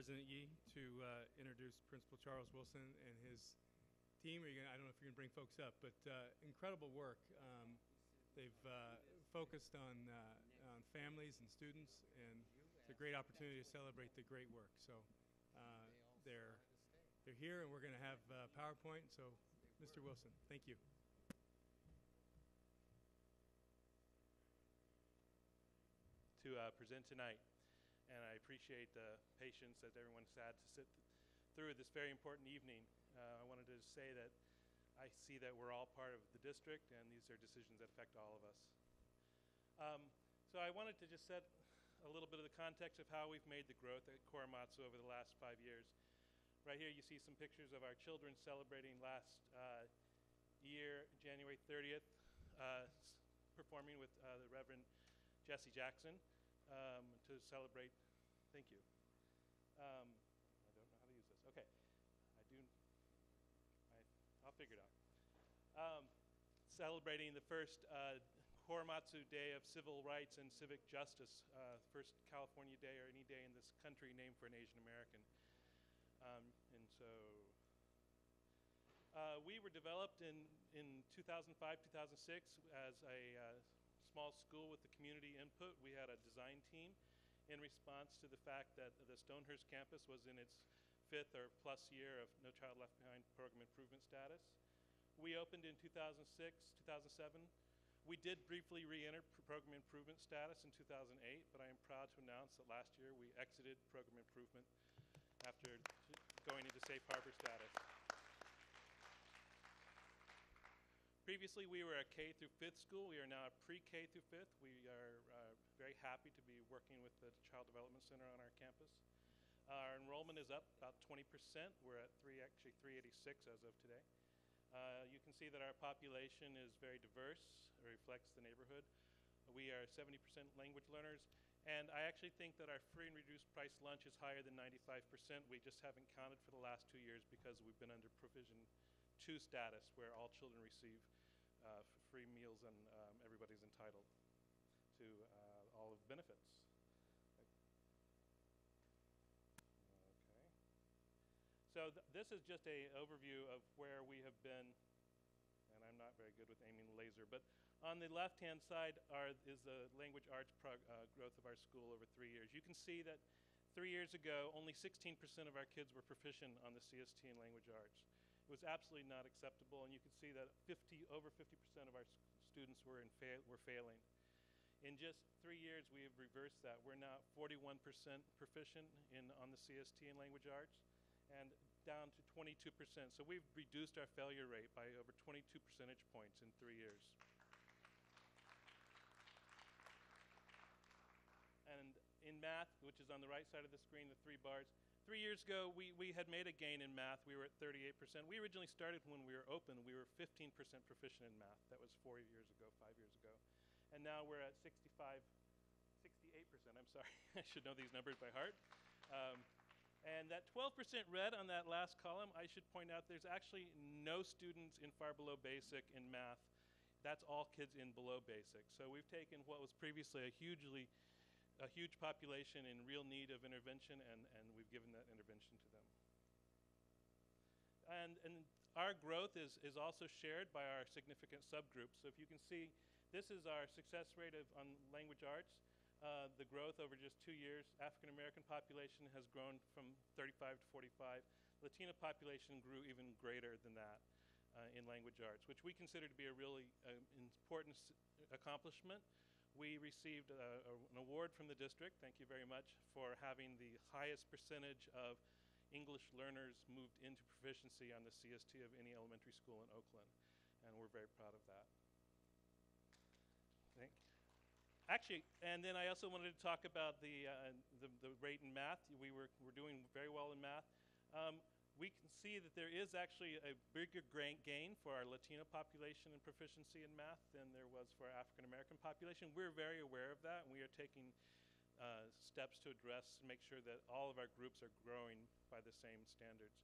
President Yee to introduce Principal Charles Wilson and his team. I don't know if you're going to bring folks up, but incredible work. They've focused on families and students, and it's a great opportunity to celebrate the great work. So they're here, and we're going to have PowerPoint. So, Mr. Wilson, thank you. To present tonight, and I appreciate the patience that everyone's had to sit through this very important evening. I wanted to say that I see that we're all part of the district, and these are decisions that affect all of us. So I wanted to just set a little bit of the context of how we've made the growth at Korematsu over the last 5 years. Right here you see some pictures of our children celebrating last year, January 30th, performing with the Reverend Jesse Jackson to celebrate. Thank you. I don't know how to use this. Okay, I'll figure it out. Celebrating the first Korematsu Day of Civil Rights and Civic Justice, first California day or any day in this country named for an Asian American. And so we were developed in 2005, 2006 as a small school with the community input. We had a design team in response to the fact that the Stonehurst campus was in its 5th or plus year of No Child Left Behind program improvement status. We opened in 2006, 2007. We did briefly re-enter program improvement status in 2008, but I am proud to announce that last year we exited program improvement after going into safe harbor status. Previously, we were a K through 5th school. We are now a pre-K through 5th. We are very happy to be working with the Child Development Center on our campus. Our enrollment is up about 20%. We're at actually 386 as of today. You can see that our population is very diverse. It reflects the neighborhood. We are 70% language learners. And I actually think that our free and reduced price lunch is higher than 95%. We just haven't counted for the last 2 years because we've been under Provision 2 status, where all children receive free meals and everybody's entitled to all of the benefits. Okay. So this is just an overview of where we have been, and I'm not very good with aiming the laser, but on the left-hand side is the language arts growth of our school over 3 years. You can see that 3 years ago, only 16% of our kids were proficient on the CST in language arts. It was absolutely not acceptable, and you can see that over 50% of our students were failing. In just 3 years, we have reversed that. We're now 41% proficient on the CST in language arts, and down to 22%. So we've reduced our failure rate by over 22 percentage points in 3 years. And in math, which is on the right side of the screen, the 3 bars, 3 years ago, we had made a gain in math. We were at 38%. We originally started when we were open. We were 15% proficient in math. That was 4 years ago, 5 years ago. And now we're at 68%. I'm sorry. I should know these numbers by heart. And that 12% red on that last column, I should point out there's actually no students in far below basic in math. That's all kids in below basic. So we've taken what was previously a huge population in real need of intervention, and we've given that intervention to them. And our growth is also shared by our significant subgroups. So if you can see, this is our success rate on language arts. The growth over just 2 years, African American population has grown from 35 to 45. Latino population grew even greater than that in language arts, which we consider to be a really important accomplishment. We received an award from the district, thank you very much, for having the highest percentage of English learners moved into proficiency on the CST of any elementary school in Oakland, and we're very proud of that. Thank you. Actually, and then I also wanted to talk about the rate in math. We're doing very well in math. We can see that there is actually a bigger gain for our Latino population in proficiency in math than there was for our African American population. We're very aware of that, and we are taking steps to address and make sure that all of our groups are growing by the same standards.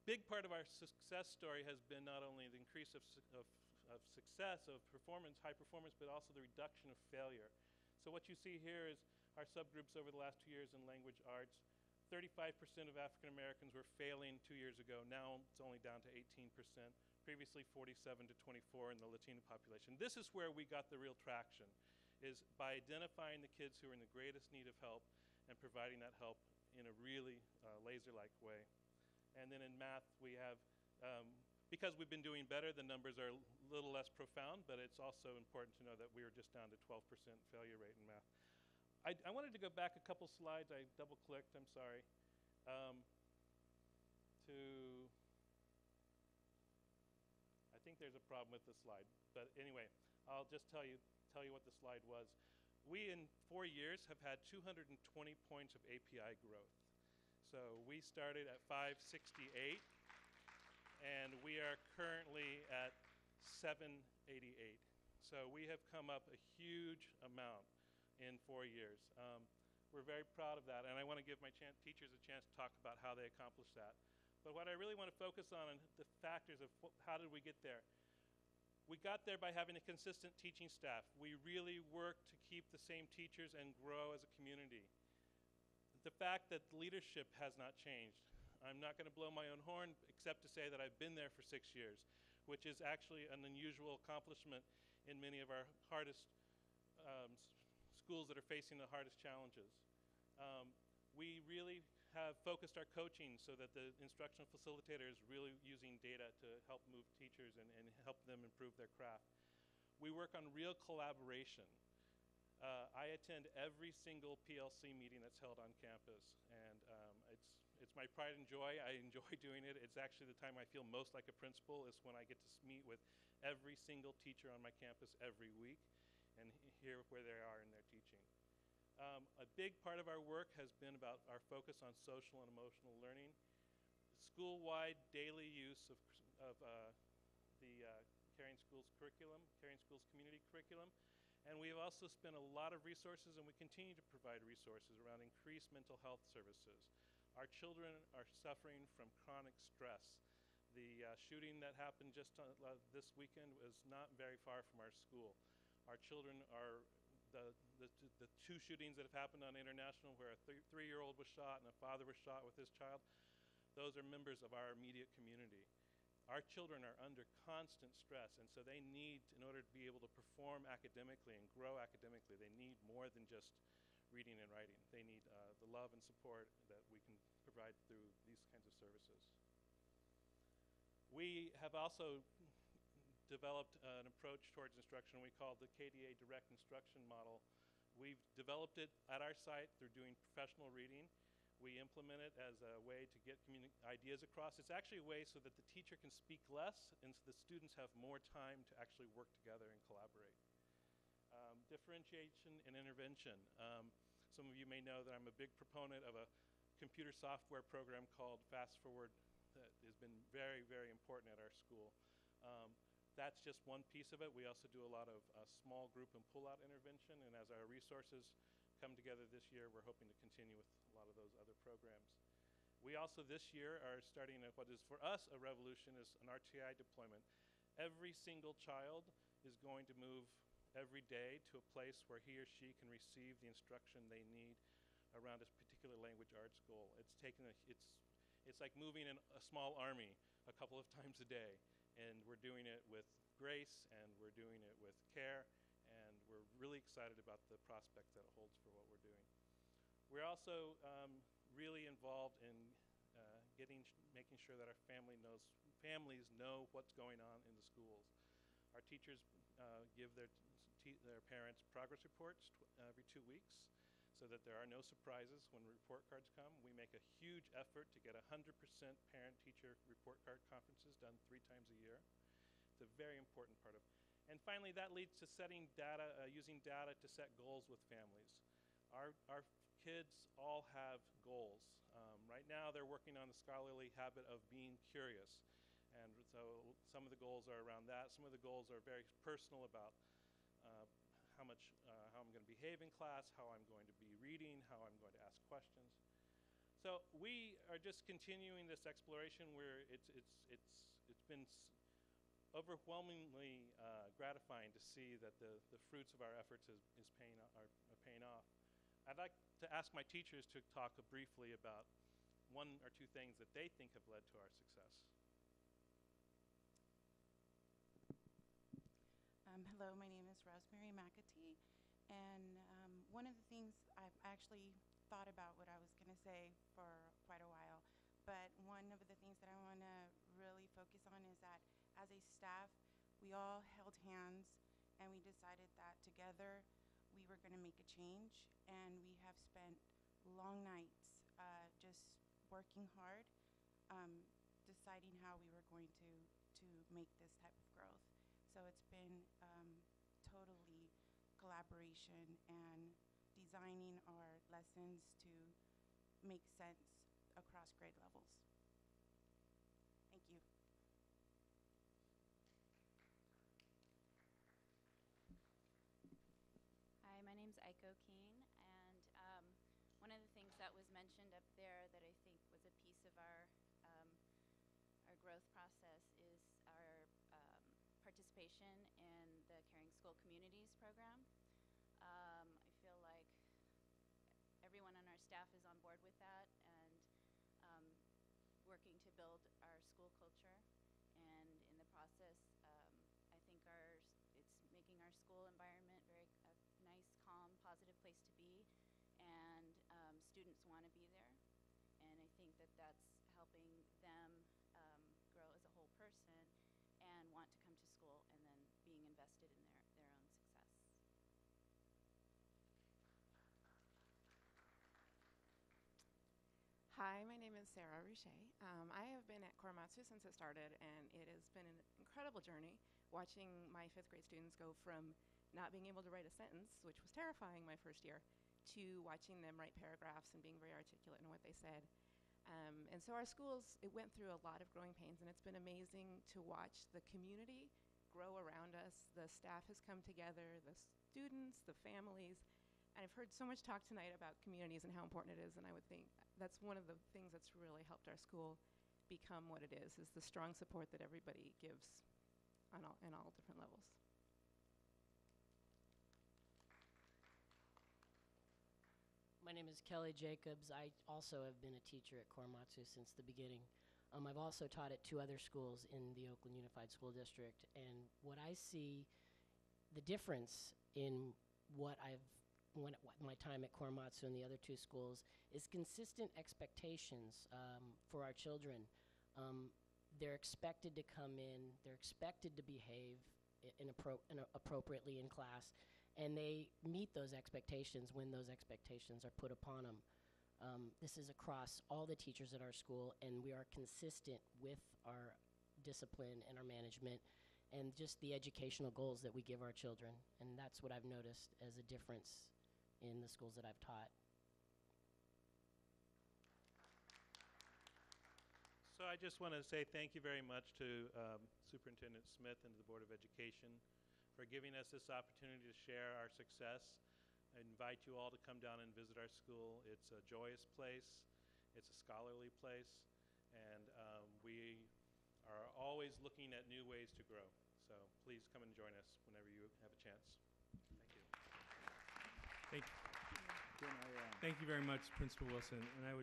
Big part of our success story has been not only the increase of success, of performance, high performance, but also the reduction of failure. So what you see here is our subgroups over the last 2 years in language arts. 35% of African Americans were failing 2 years ago. Now it's only down to 18%. Previously 47 to 24 in the Latino population. This is where we got the real traction, is by identifying the kids who are in the greatest need of help and providing that help in a really laser-like way. And then in math, we have, because we've been doing better, the numbers are a little less profound, but it's also important to know that we were just down to 12% failure rate in math. I wanted to go back a couple slides. I double-clicked, I'm sorry, to, I think there's a problem with the slide. But anyway, I'll just tell you what the slide was. We, in 4 years, have had 220 points of API growth. So we started at 568, and we are currently at 788. So we have come up a huge amount in 4 years. We're very proud of that, and I want to give my teachers a chance to talk about how they accomplished that. But what I really want to focus on the factors of how did we get there. We got there by having a consistent teaching staff. We really worked to keep the same teachers and grow as a community. The fact that leadership has not changed. I'm not going to blow my own horn except to say that I've been there for 6 years, which is actually an unusual accomplishment in many of our hardest schools that are facing the hardest challenges. We really have focused our coaching so that the instructional facilitator is really using data to help move teachers and help them improve their craft. We work on real collaboration. I attend every single PLC meeting that's held on campus, and it's my pride and joy. I enjoy doing it. It's actually the time I feel most like a principal is when I get to meet with every single teacher on my campus every week and hear where they are in their teaching. A big part of our work has been about our focus on social and emotional learning. School-wide daily use of the Caring Schools curriculum, Caring Schools community curriculum. And we have also spent a lot of resources, and we continue to provide resources around increased mental health services. Our children are suffering from chronic stress. The shooting that happened just this weekend was not very far from our school. Our children are, the two shootings that have happened on International where a 3-year-old was shot and a father was shot with his child, those are members of our immediate community. Our children are under constant stress, and so they need, in order to be able to perform academically and grow academically, they need more than just reading and writing. They need the love and support that we can provide through these kinds of services. We have also developed an approach towards instruction we call the KDA direct instruction model. We've developed it at our site through doing professional reading. We implement it as a way to get ideas across. It's actually a way so that the teacher can speak less and so the students have more time to actually work together and collaborate. Differentiation and intervention. Some of you may know that I'm a big proponent of a computer software program called Fast Forward that has been very, very important at our school. That's just one piece of it. We also do a lot of small group and pull-out intervention, and as our resources come together this year, we're hoping to continue with a lot of those other programs. We also this year are starting what is for us a revolution is an RTI deployment. Every single child is going to move every day to a place where he or she can receive the instruction they need around a particular language arts goal. It's like moving in a small army a couple of times a day, and we're doing it with grace, and we're doing it with care, and we're really excited about the prospect that it holds for what we're doing. We're also really involved in making sure that our families know what's going on in the schools. Our teachers give their parents progress reports every 2 weeks so that there are no surprises when report cards come. We make a huge effort to get 100% parent-teacher report card conferences done 3 times a year. It's a very important part of it. And finally, that leads to setting data, using data to set goals with families. Our kids all have goals. Right now, they're working on the scholarly habit of being curious. And so some of the goals are around that. Some of the goals are very personal about how I'm going to behave in class, how I'm going to be reading, how I'm going to ask questions. So we are just continuing this exploration where it's been overwhelmingly gratifying to see that the fruits of our efforts are paying off. I'd like to ask my teachers to talk briefly about one or two things that they think have led to our success. Hello, my name is Rosemary McAtee, and one of the things I've actually thought about what I was going to say for quite a while, but one of the things that I want to really focus on is that as a staff, we all held hands and we decided that together we were going to make a change, and we have spent long nights just working hard, deciding how we were going to make this type of growth. So it's been totally collaboration and designing our lessons to make sense across grade levels. Thank you. Hi, my name's Aiko Keene, and one of the things that was mentioned up there that I think was a piece of our growth process is our participation in the Caring School Communities program. I feel like everyone on our staff is on board with that, and working to build our school culture. And in the process, I think it's making our school environment a nice, calm, positive place to be, and students want to be there. And I think that that's helping them grow as a whole person and want to come to school, and then being invested in their own success. Hi, my name is Sarah Rachet. I have been at Korematsu since it started, and it has been an incredible journey watching my 5th grade students go from not being able to write a sentence, which was terrifying my first year, to watching them write paragraphs and being very articulate in what they said. And so our schools, it went through a lot of growing pains, and it's been amazing to watch the community grow around us. The staff has come together, the students, the families. And I've heard so much talk tonight about communities and how important it is, and I would think that's one of the things that's really helped our school become what it is the strong support that everybody gives in all different levels. My name is Kelly Jacobs. I also have been a teacher at Korematsu since the beginning. I've also taught at 2 other schools in the Oakland Unified School District, and what I see, the difference in my time at Korematsu and the other 2 schools is consistent expectations for our children. They're expected to come in, they're expected to behave appropriately in class, and they meet those expectations when those expectations are put upon them. This is across all the teachers at our school, and we are consistent with our discipline and our management and just the educational goals that we give our children. And that's what I've noticed as a difference in the schools that I've taught. So I just want to say thank you very much to Superintendent Smith and to the Board of Education for giving us this opportunity to share our success. I invite you all to come down and visit our school. It's a joyous place. It's a scholarly place. And we are always looking at new ways to grow. So please come and join us whenever you have a chance. Thank you. Thank you very much, Principal Wilson. And I would